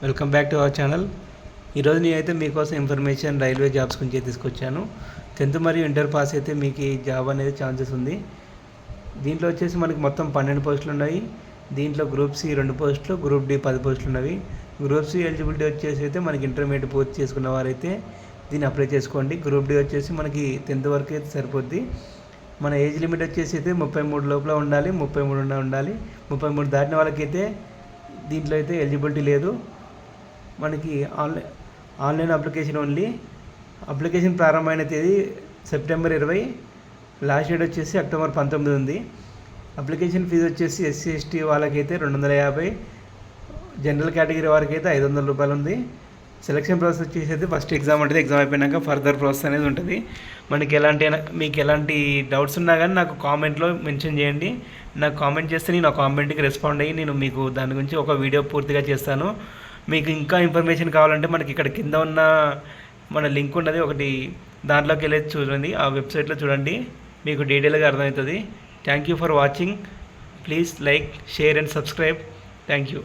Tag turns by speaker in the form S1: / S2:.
S1: Welcome back to our channel. ఈరోజు నేనైతే మీకోసం ఇన్ఫర్మేషన్ రైల్వే జాబ్స్ గురించి తీసుకొచ్చాను. 10th మరియు ఇంటర్ పాస్ అయితే మీకు ఈ జాబ్ అనేది ఛాన్సెస్ ఉంది. దీంట్లో వచ్చేసి మనకి మొత్తం 12 పోస్టులు ఉన్నాయి. దీంట్లో గ్రూప్ సి 2 పోస్టులు, గ్రూప్ డి 10 పోస్టులు ఉన్నవి. గ్రూప్ సి ఎలిజిబిలిటీ వచ్చేసి అయితే మనకి ఇంటర్మీడియట్ పూర్తి చేసుకున్న వారైతే దీన్ని అప్లై చేసుకోండి. గ్రూప్ డి వచ్చేసి మనకి 10th వరకు అయితే సరిపోద్ది. మన ఏజ్ లిమిట్ వచ్చేసి అయితే 33 లోపల ఉండాలి, 33 ఉండాలి. 33 దాటిన వాళ్ళకైతే దీంట్లో అయితే ఎలిజిబిలిటీ లేదు. మనకి ఆన్లైన్ అప్లికేషన్ ఓన్లీ. అప్లికేషన్ ప్రారంభమైన తేదీ సెప్టెంబర్ 20, లాస్ట్ డేట్ వచ్చేసి అక్టోబర్ 19 ఉంది. అప్లికేషన్ ఫీజు వచ్చేసి ఎస్సీ ఎస్టీ వాళ్ళకైతే 250, జనరల్ కేటగిరీ వారికి అయితే 500 రూపాయలు ఉంది. సెలక్షన్ ప్రాసెస్ వచ్చేసి అయితే ఫస్ట్ ఎగ్జామ్ ఉంటుంది. ఎగ్జామ్ అయిపోయినాక ఫర్దర్ ప్రాసెస్ అనేది ఉంటుంది. మీకు ఎలాంటి డౌట్స్ ఉన్నా కానీ నాకు కామెంట్లో మెన్షన్ చేయండి. నాకు కామెంట్ చేస్తే నేను ఆ కామెంట్కి రెస్పాండ్ అయ్యి నేను మీకు దాని గురించి ఒక వీడియో పూర్తిగా చేస్తాను. మీకు ఇంకా ఇన్ఫర్మేషన్ కావాలంటే మనకి ఇక్కడ కింద ఉన్న మన లింక్ ఉన్నది ఒకటి, దాంట్లోకి వెళ్ళి చూడండి. ఆ వెబ్సైట్లో చూడండి, మీకు డీటెయిల్గా అర్థమవుతుంది. Thank you for watching. Please like, share and subscribe. Thank you.